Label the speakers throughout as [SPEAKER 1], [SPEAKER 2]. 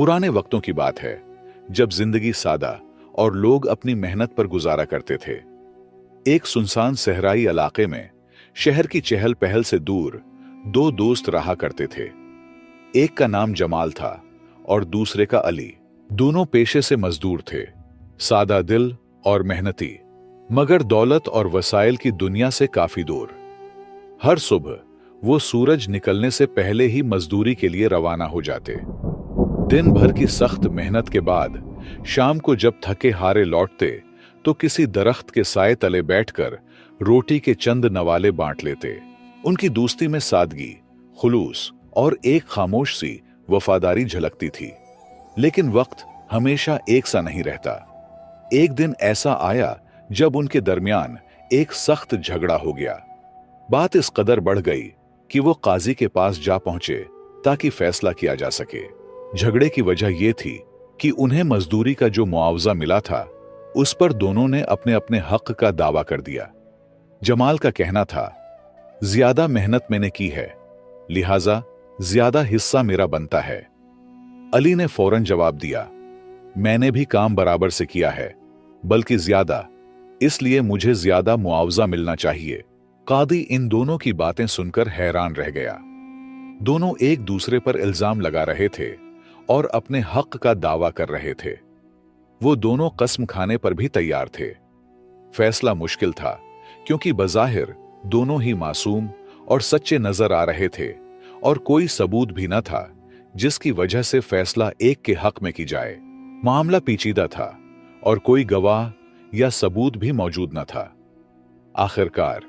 [SPEAKER 1] पुराने वक्तों की बात है, जब जिंदगी सादा और लोग अपनी मेहनत पर गुजारा करते थे। एक सुनसान सहराई इलाके में शहर की चहल पहल से दूर दो दोस्त रहा करते थे। एक का नाम जमाल था और दूसरे का अली। दोनों पेशे से मजदूर थे, सादा दिल और मेहनती, मगर दौलत और वसाइल की दुनिया से काफी दूर। हर सुबह वो सूरज निकलने से पहले ही मजदूरी के लिए रवाना हो जाते। दिन भर की सख्त मेहनत के बाद शाम को जब थके हारे लौटते तो किसी दरख्त के साए तले बैठकर रोटी के चंद नवाले बांट लेते। उनकी दोस्ती में सादगी, खुलूस और एक खामोश सी वफादारी झलकती थी। लेकिन वक्त हमेशा एक सा नहीं रहता। एक दिन ऐसा आया जब उनके दरमियान एक सख्त झगड़ा हो गया। बात इस कदर बढ़ गई कि वो काजी के पास जा पहुंचे ताकि फैसला किया जा सके। झगड़े की वजह यह थी कि उन्हें मजदूरी का जो मुआवजा मिला था उस पर दोनों ने अपने अपने हक का दावा कर दिया। जमाल का कहना था, ज्यादा मेहनत मैंने की है, लिहाजा ज्यादा हिस्सा मेरा बनता है। अली ने फौरन जवाब दिया, मैंने भी काम बराबर से किया है, बल्कि ज्यादा, इसलिए मुझे ज्यादा मुआवजा मिलना चाहिए। कादी इन दोनों की बातें सुनकर हैरान रह गया। दोनों एक दूसरे पर इल्जाम लगा रहे थे और अपने हक का दावा कर रहे थे। वो दोनों कसम खाने पर भी तैयार थे। फैसला मुश्किल था क्योंकि बज़ाहिर दोनों ही मासूम और सच्चे नजर आ रहे थे और कोई सबूत भी न था जिसकी वजह से फैसला एक के हक में की जाए। मामला पेचीदा था और कोई गवाह या सबूत भी मौजूद न था। आखिरकार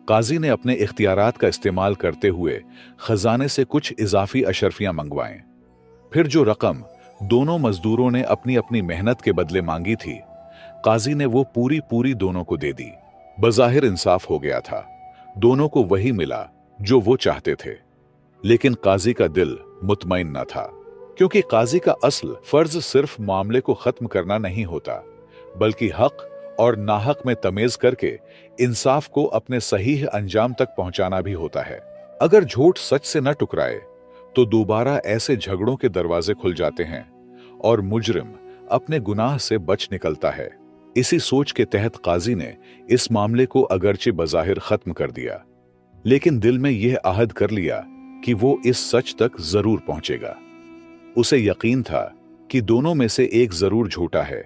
[SPEAKER 1] काजी ने अपने इख्तियारात का इस्तेमाल करते हुए खजाने से कुछ इजाफी अशरफियां मंगवाएं। फिर जो रकम दोनों मजदूरों ने अपनी अपनी मेहनत के बदले मांगी थी, काजी ने वो पूरी दोनों को दे दी। बज़ाहिर इंसाफ हो गया था, दोनों को वही मिला जो वो चाहते थे। लेकिन काजी का दिल मुतमईन न था, क्योंकि काजी का असल फर्ज सिर्फ मामले को खत्म करना नहीं होता, बल्कि हक और नाहक में तमेज करके इंसाफ को अपने सही अंजाम तक पहुंचाना भी होता है। अगर झूठ सच से न टकराए तो दोबारा ऐसे झगड़ों के दरवाजे खुल जाते हैं और मुजरिम अपने गुनाह से बच निकलता है। इसी सोच के तहत काजी ने इस मामले को अगरचे बज़ाहिर खत्म कर दिया, लेकिन दिल में यह अहद कर लिया कि वो इस सच तक जरूर पहुंचेगा। उसे यकीन था कि दोनों में से एक जरूर झूठा है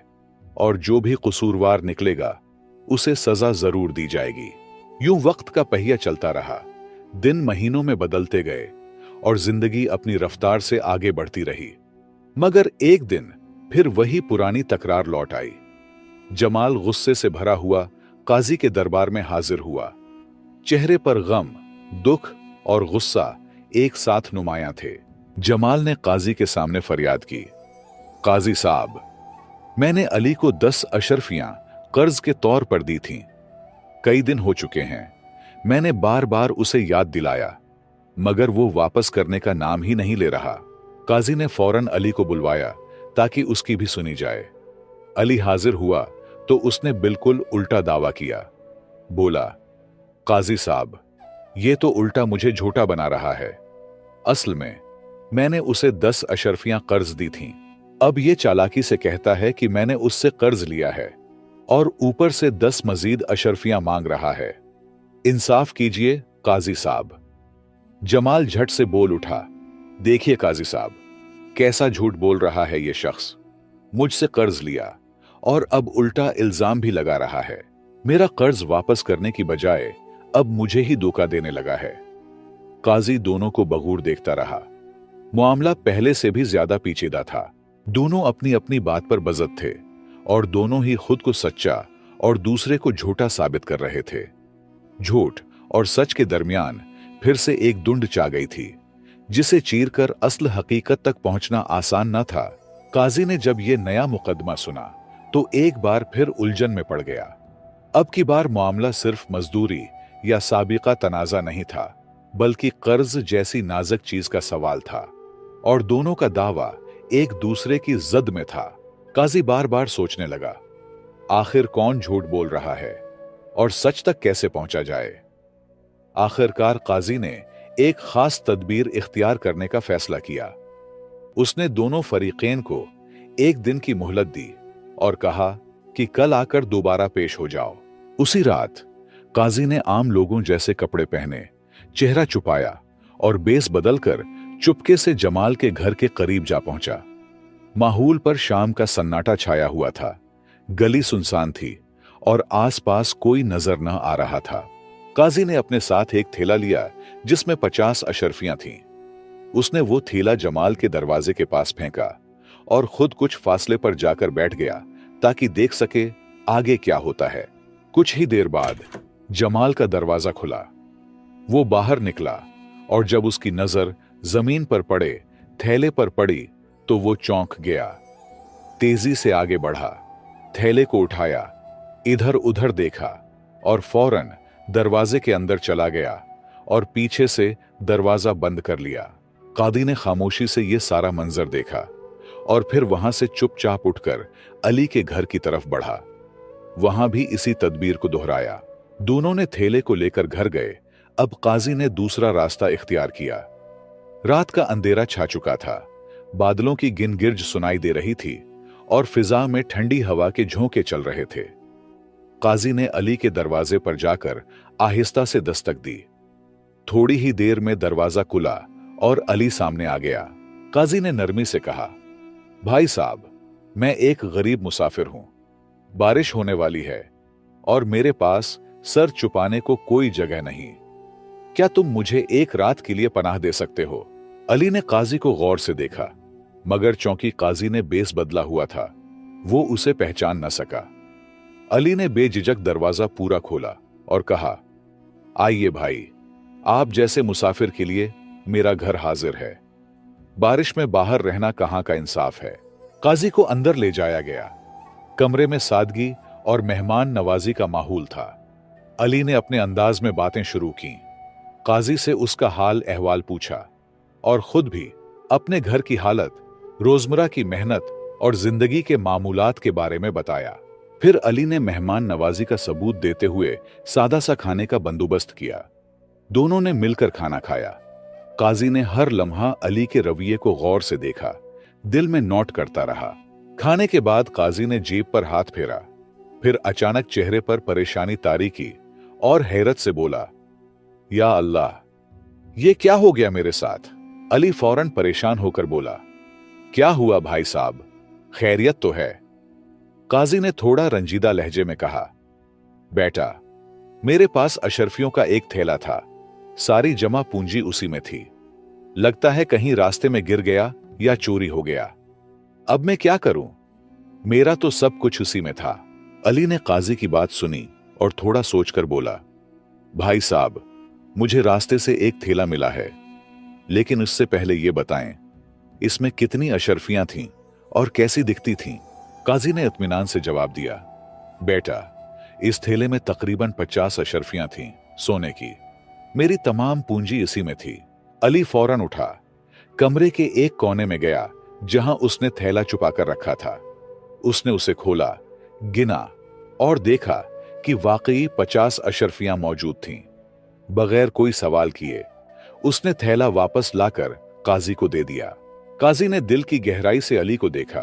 [SPEAKER 1] और जो भी कसूरवार निकलेगा उसे सजा जरूर दी जाएगी। यूं वक्त का पहिया चलता रहा। दिन महीनों में बदलते गए और जिंदगी अपनी रफ्तार से आगे बढ़ती रही। मगर एक दिन फिर वही पुरानी तकरार लौट आई। जमाल गुस्से से भरा हुआ काजी के दरबार में हाजिर हुआ। चेहरे पर गम, दुख और गुस्सा एक साथ नुमायां थे। जमाल ने काजी के सामने फरियाद की, काजी साहब, मैंने अली को 10 अशरफियां कर्ज के तौर पर दी थीं। कई दिन हो चुके हैं, मैंने बार बार उसे याद दिलाया, मगर वो वापस करने का नाम ही नहीं ले रहा। काजी ने फौरन अली को बुलवाया ताकि उसकी भी सुनी जाए। अली हाजिर हुआ तो उसने बिल्कुल उल्टा दावा किया। बोला, काजी साहब, ये तो उल्टा मुझे झूठा बना रहा है। असल में मैंने उसे 10 अशरफियां कर्ज दी थीं। अब ये चालाकी से कहता है कि मैंने उससे कर्ज लिया है और ऊपर से 10 मजीद अशरफियां मांग रहा है। इंसाफ कीजिए काजी साहब। जमाल झट से बोल उठा, देखिए काजी साहब, कैसा झूठ बोल रहा है ये शख्स। मुझसे कर्ज लिया और अब उल्टा इल्जाम भी लगा रहा है। मेरा कर्ज वापस करने की बजाय अब मुझे ही धोखा देने लगा है। काजी दोनों को बगूर देखता रहा। मामला पहले से भी ज्यादा पेचीदा था। दोनों अपनी अपनी बात पर बज़द थे और दोनों ही खुद को सच्चा और दूसरे को झूठा साबित कर रहे थे। झूठ और सच के दरमियान फिर से एक दुंड चा गई थी, जिसे चीरकर असल हकीकत तक पहुंचना आसान न था। काजी ने जब यह नया मुकदमा सुना तो एक बार फिर उलझन में पड़ गया। अब की बार मामला सिर्फ मजदूरी या साबिका तनाजा नहीं था, बल्कि कर्ज जैसी नाजुक चीज का सवाल था और दोनों का दावा एक दूसरे की जद में था। काजी बार बार सोचने लगा, आखिर कौन झूठ बोल रहा है और सच तक कैसे पहुंचा जाए। आखिरकार काजी ने एक खास तदबीर इख्तियार करने का फैसला किया। उसने दोनों फरीकैन को एक दिन की मोहलत दी और कहा कि कल आकर दोबारा पेश हो जाओ। उसी रात काजी ने आम लोगों जैसे कपड़े पहने, चेहरा छुपाया और बेस बदलकर चुपके से जमाल के घर के करीब जा पहुंचा। माहौल पर शाम का सन्नाटा छाया हुआ था। गली सुनसान थी और आसपास कोई नजर न आ रहा था। काजी ने अपने साथ एक थैला लिया जिसमें 50 अशरफियां थीं। उसने वो थैला जमाल के दरवाजे के पास फेंका और खुद कुछ फासले पर जाकर बैठ गया ताकि देख सके आगे क्या होता है। कुछ ही देर बाद जमाल का दरवाजा खुला। वो बाहर निकला और जब उसकी नजर जमीन पर पड़े, थैले पर पड़ी, तो वो चौंक गया। तेजी से आगे बढ़ा, थैले को उठाया, इधर उधर देखा और फौरन दरवाजे के अंदर चला गया और पीछे से दरवाजा बंद कर लिया। कादी ने खामोशी से यह सारा मंजर देखा और फिर वहां से चुपचाप उठकर अली के घर की तरफ बढ़ा। वहां भी इसी तदबीर को दोहराया। दोनों ने थैले को लेकर घर गए। अब काजी ने दूसरा रास्ता इख्तियार किया। रात का अंधेरा छा चुका था, बादलों की गिनगिर्ज सुनाई दे रही थी और फिजा में ठंडी हवा के झोंके चल रहे थे। काजी ने अली के दरवाजे पर जाकर आहिस्ता से दस्तक दी। थोड़ी ही देर में दरवाजा खुला और अली सामने आ गया। काजी ने नरमी से कहा, भाई साहब, मैं एक गरीब मुसाफिर हूं। बारिश होने वाली है और मेरे पास सर छुपाने को कोई जगह नहीं। क्या तुम मुझे एक रात के लिए पनाह दे सकते हो? अली ने काजी को गौर से देखा, मगर चूंकि काजी ने बेस बदला हुआ था, वो उसे पहचान न सका। अली ने बेझिझक दरवाजा पूरा खोला और कहा, आइए भाई, आप जैसे मुसाफिर के लिए मेरा घर हाजिर है। बारिश में बाहर रहना कहां का इंसाफ है। काजी को अंदर ले जाया गया। कमरे में सादगी और मेहमान नवाजी का माहौल था। अली ने अपने अंदाज में बातें शुरू की। काजी से उसका हाल अहवाल पूछा और खुद भी अपने घर की हालत, रोजमर्रा की मेहनत और जिंदगी के मामूलात के बारे में बताया। फिर अली ने मेहमान नवाजी का सबूत देते हुए सादा सा खाने का बंदोबस्त किया। दोनों ने मिलकर खाना खाया। काजी ने हर लम्हा अली के रवैये को गौर से देखा, दिल में नोट करता रहा। खाने के बाद काजी ने जेब पर हाथ फेरा, फिर अचानक चेहरे पर परेशानी तारी की और हैरत से बोला, या अल्लाह, ये क्या हो गया मेरे साथ? अली फौरन परेशान होकर बोला, क्या हुआ भाई साहब, खैरियत तो है? काजी ने थोड़ा रंजीदा लहजे में कहा, बेटा, मेरे पास अशरफियों का एक थैला था, सारी जमा पूंजी उसी में थी। लगता है कहीं रास्ते में गिर गया या चोरी हो गया। अब मैं क्या करूं? मेरा तो सब कुछ उसी में था। अली ने काजी की बात सुनी और थोड़ा सोचकर बोला, भाई साहब, मुझे रास्ते से एक थैला मिला है, लेकिन इससे पहले यह बताएं, इसमें कितनी अशरफियां थीं और कैसी दिखती थीं? काजी ने इत्मीनान से जवाब दिया, बेटा, इस थैले में तकरीबन 50 अशरफियां थीं, सोने की। मेरी तमाम पूंजी इसी में थी। अली फौरन उठा, कमरे के एक कोने में गया जहां उसने थैला छुपाकर रखा था। उसने उसे खोला, गिना और देखा कि वाकई 50 अशरफियां मौजूद थीं। बगैर कोई सवाल किए उसने थैला वापस लाकर काजी को दे दिया। काजी ने दिल की गहराई से अली को देखा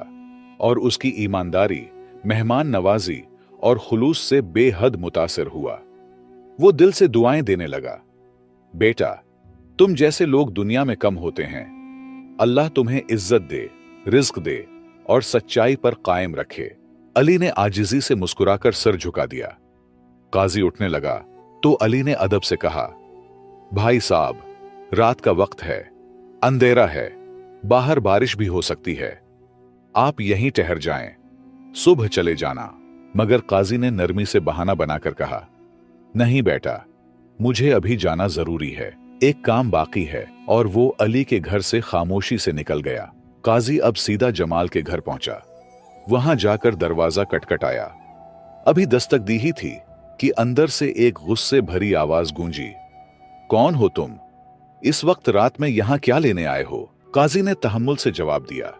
[SPEAKER 1] और उसकी ईमानदारी, मेहमान नवाजी और खुलूस से बेहद मुतासिर हुआ। वो दिल से दुआएं देने लगा, बेटा, तुम जैसे लोग दुनिया में कम होते हैं। अल्लाह तुम्हें इज्जत दे, रिज्क दे और सच्चाई पर कायम रखे। अली ने आजिजी से मुस्कुराकर सर झुका दिया। काजी उठने लगा तो अली ने अदब से कहा, भाई साहब, रात का वक्त है, अंधेरा है, बाहर बारिश भी हो सकती है, आप यहीं ठहर जाएं, सुबह चले जाना। मगर काजी ने नरमी से बहाना बनाकर कहा, नहीं बेटा, मुझे अभी जाना जरूरी है, एक काम बाकी है। और वो अली के घर से खामोशी से निकल गया। काजी अब सीधा जमाल के घर पहुंचा। वहां जाकर दरवाजा खटखटाया। अभी दस्तक दी ही थी कि अंदर से एक गुस्से भरी आवाज गूंजी, कौन हो तुम? इस वक्त रात में यहां क्या लेने आए हो? काजी ने तहम्मुल से जवाब दिया,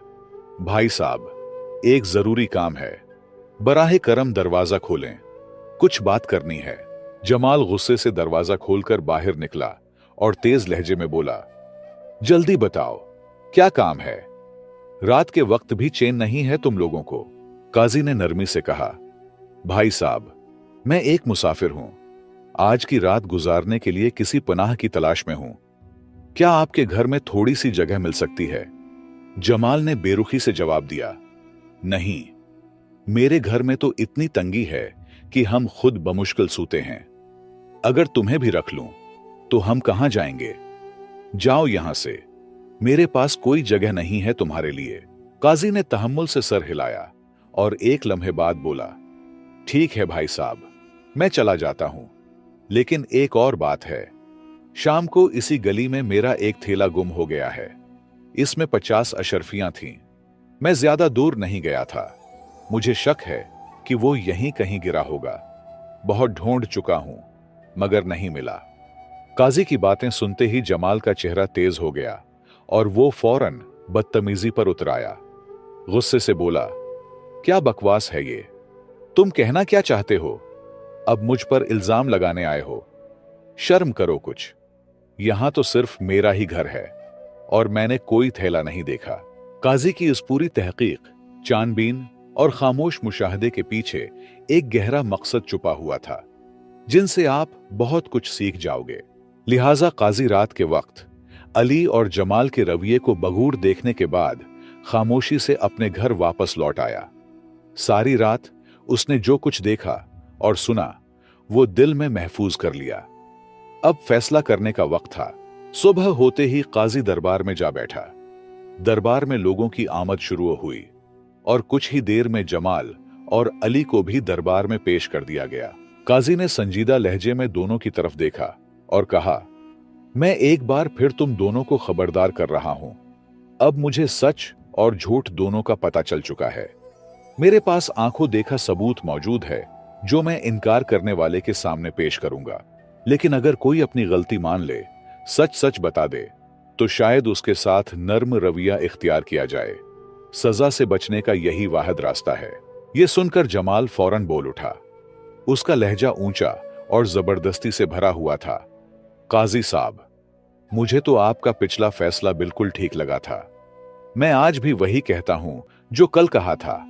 [SPEAKER 1] भाई साहब, एक जरूरी काम है, बराहे करम दरवाजा खोलें, कुछ बात करनी है। जमाल गुस्से से दरवाजा खोलकर बाहर निकला और तेज लहजे में बोला, जल्दी बताओ, क्या काम है? रात के वक्त भी चैन नहीं है तुम लोगों को। काजी ने नरमी से कहा, भाई साहब, मैं एक मुसाफिर हूं, आज की रात गुजारने के लिए किसी पनाह की तलाश में हूं। क्या आपके घर में थोड़ी सी जगह मिल सकती है? जमाल ने बेरुखी से जवाब दिया, नहीं, मेरे घर में तो इतनी तंगी है कि हम खुद बमुश्किल सूते हैं। अगर तुम्हें भी रख लूं तो हम कहां जाएंगे? जाओ यहां से, मेरे पास कोई जगह नहीं है तुम्हारे लिए। काजी ने तहम्मुल से सर हिलाया और एक लम्हे बाद बोला, ठीक है भाई साहब, मैं चला जाता हूं, लेकिन एक और बात है। शाम को इसी गली में मेरा एक थैला गुम हो गया है। इसमें 50 अशरफियां थीं। मैं ज्यादा दूर नहीं गया था। मुझे शक है कि वो यहीं कहीं गिरा होगा। बहुत ढूंढ चुका हूं, मगर नहीं मिला। काजी की बातें सुनते ही जमाल का चेहरा तेज हो गया और वो फौरन बदतमीजी पर उतर आया। गुस्से से बोला, क्या बकवास है ये? तुम कहना क्या चाहते हो? अब मुझ पर इल्जाम लगाने आए हो? शर्म करो कुछ। यहां तो सिर्फ मेरा ही घर है और मैंने कोई थैला नहीं देखा। काजी की इस पूरी तहकीक, छानबीन और खामोश मुशाहदे के पीछे एक गहरा मकसद छुपा हुआ था, जिनसे आप बहुत कुछ सीख जाओगे। लिहाजा काजी रात के वक्त अली और जमाल के रवैये को बगूर देखने के बाद खामोशी से अपने घर वापस लौट आया। सारी रात उसने जो कुछ देखा और सुना वो दिल में महफूज कर लिया। अब फैसला करने का वक्त था। सुबह होते ही काजी दरबार में जा बैठा। दरबार में लोगों की आमद शुरू हुई और कुछ ही देर में जमाल और अली को भी दरबार में पेश कर दिया गया। काजी ने संजीदा लहजे में दोनों की तरफ देखा और कहा, मैं एक बार फिर तुम दोनों को खबरदार कर रहा हूं। अब मुझे सच और झूठ दोनों का पता चल चुका है। मेरे पास आंखों देखा सबूत मौजूद है जो मैं इनकार करने वाले के सामने पेश करूंगा। लेकिन अगर कोई अपनी गलती मान ले, सच सच बता दे, तो शायद उसके साथ नर्म रवैया इख्तियार किया जाए। सजा से बचने का यही वाहिद रास्ता है। यह सुनकर जमाल फौरन बोल उठा। उसका लहजा ऊंचा और जबरदस्ती से भरा हुआ था। काजी साहब, मुझे तो आपका पिछला फैसला बिल्कुल ठीक लगा था। मैं आज भी वही कहता हूं जो कल कहा था।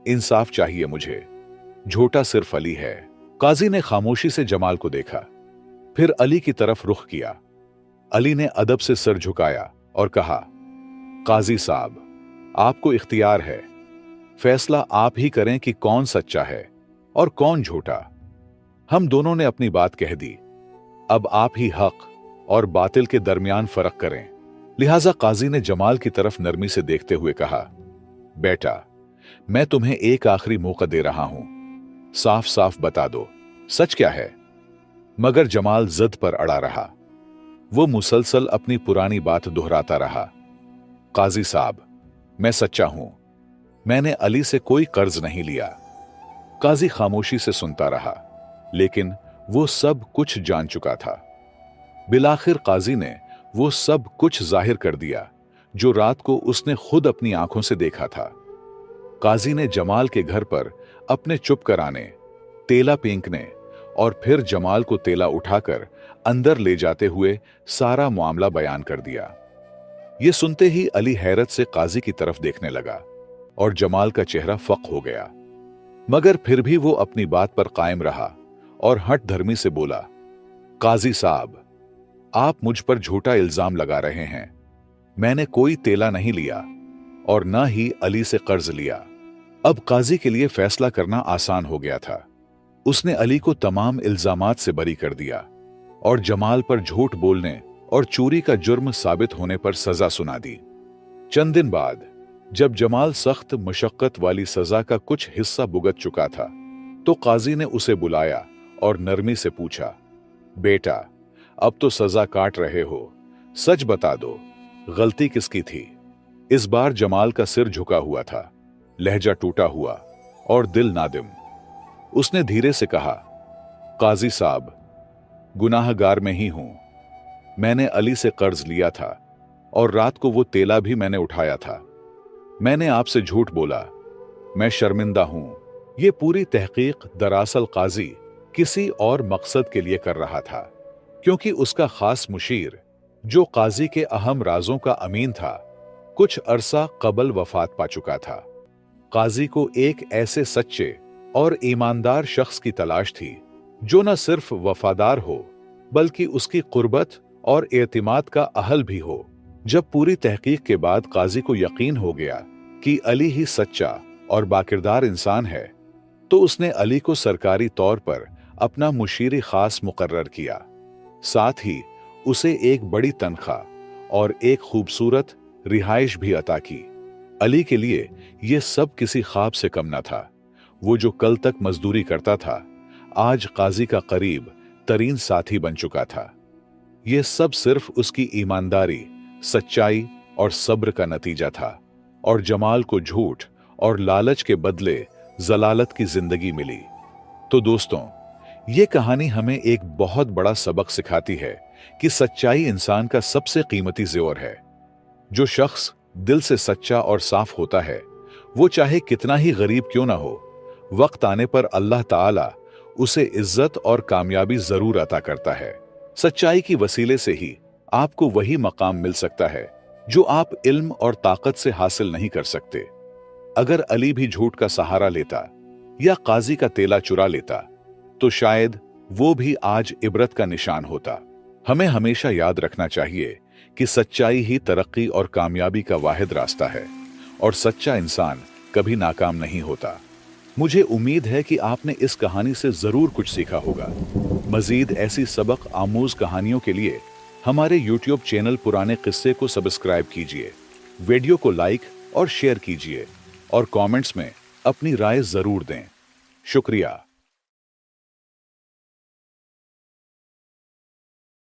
[SPEAKER 1] इंसाफ चाहिए मुझे। झूठा सिर्फ अली है। काजी ने खामोशी से जमाल को देखा, फिर अली की तरफ रुख किया। अली ने अदब से सर झुकाया और कहा, काजी साहब, आपको इख्तियार है। फैसला आप ही करें कि कौन सच्चा है और कौन झूठा। हम दोनों ने अपनी बात कह दी। अब आप ही हक और बातिल के दरमियान फर्क करें। लिहाजा काजी ने जमाल की तरफ नरमी से देखते हुए कहा, बेटा, मैं तुम्हें एक आखिरी मौका दे रहा हूं। साफ साफ बता दो, सच क्या है? मगर जमाल जिद पर अड़ा रहा। वो मुसलसल अपनी पुरानी बात दोहराता रहा। काजी साहब, मैं सच्चा हूं। मैंने अली से कोई कर्ज नहीं लिया। काजी खामोशी से सुनता रहा, लेकिन वो सब कुछ जान चुका था। बिलाखिर काजी ने वो सब कुछ जाहिर कर दिया जो रात को उसने खुद अपनी आंखों से देखा था। काजी ने जमाल के घर पर अपने चुप कराने, तेला फेंकने और फिर जमाल को तेला उठाकर अंदर ले जाते हुए सारा मामला बयान कर दिया। ये सुनते ही अली हैरत से काजी की तरफ देखने लगा और जमाल का चेहरा फक हो गया। मगर फिर भी वो अपनी बात पर कायम रहा और हट धर्मी से बोला, काजी साहब, आप मुझ पर झूठा इल्जाम लगा रहे हैं। मैंने कोई तेला नहीं लिया और न ही अली से कर्ज लिया। अब काजी के लिए फैसला करना आसान हो गया था। उसने अली को तमाम इल्जामात से बरी कर दिया और जमाल पर झूठ बोलने और चोरी का जुर्म साबित होने पर सजा सुना दी। चंद दिन बाद जब जमाल सख्त मशक्कत वाली सजा का कुछ हिस्सा भुगत चुका था, तो काजी ने उसे बुलाया और नरमी से पूछा, बेटा, अब तो सजा काट रहे हो, सच बता दो, गलती किसकी थी? इस बार जमाल का सिर झुका हुआ था, लहजा टूटा हुआ और दिल नादिम। उसने धीरे से कहा, काजी साहब, गुनाहगार में ही हूं। मैंने अली से कर्ज लिया था और रात को वो तेला भी मैंने उठाया था। मैंने आपसे झूठ बोला। मैं शर्मिंदा हूं। ये पूरी तहकीक दरअसल काजी किसी और मकसद के लिए कर रहा था, क्योंकि उसका खास मुशीर, जो काजी के अहम राजों का अमीन था, कुछ अरसा कबल वफात पा चुका था। काजी को एक ऐसे सच्चे और ईमानदार शख्स की तलाश थी जो न सिर्फ वफादार हो बल्कि उसकी कुर्बत और एतमाद का अहल भी हो। जब पूरी तहकीक के बाद काजी को यकीन हो गया कि अली ही सच्चा और बाकिरदार इंसान है, तो उसने अली को सरकारी तौर पर अपना मुशीर खास मुकर्रर किया। साथ ही उसे एक बड़ी तनख्वाह और एक खूबसूरत रिहाइश भी अता की। अली के लिए यह सब किसी ख्वाब से कम न था। वो जो कल तक मजदूरी करता था, आज काजी का करीब तरीन साथी बन चुका था। यह सब सिर्फ उसकी ईमानदारी, सच्चाई और सब्र का नतीजा था। और जमाल को झूठ और लालच के बदले जलालत की जिंदगी मिली। तो दोस्तों, ये कहानी हमें एक बहुत बड़ा सबक सिखाती है कि सच्चाई इंसान का सबसे कीमती ज़ेवर है। जो शख्स दिल से सच्चा और साफ होता है, वो चाहे कितना ही गरीब क्यों ना हो, वक्त आने पर अल्लाह ताला उसे इज्जत और कामयाबी जरूर अता करता है। सच्चाई की वसीले से ही आपको वही मकाम मिल सकता है जो आप इल्म और ताकत से हासिल नहीं कर सकते। अगर अली भी झूठ का सहारा लेता या काजी का तेला चुरा लेता, तो शायद वो भी आज इबरत का निशान होता। हमें हमेशा याद रखना चाहिए कि सच्चाई ही तरक्की और कामयाबी का वाहिद रास्ता है, और सच्चा इंसान कभी नाकाम नहीं होता। मुझे उम्मीद है कि आपने इस कहानी से जरूर कुछ सीखा होगा। मजीद ऐसी सबक आमूज कहानियों के लिए हमारे YouTube चैनल पुराने किस्से को सब्सक्राइब कीजिए, वीडियो को लाइक और शेयर कीजिए, और कमेंट्स में अपनी राय जरूर दें। शुक्रिया।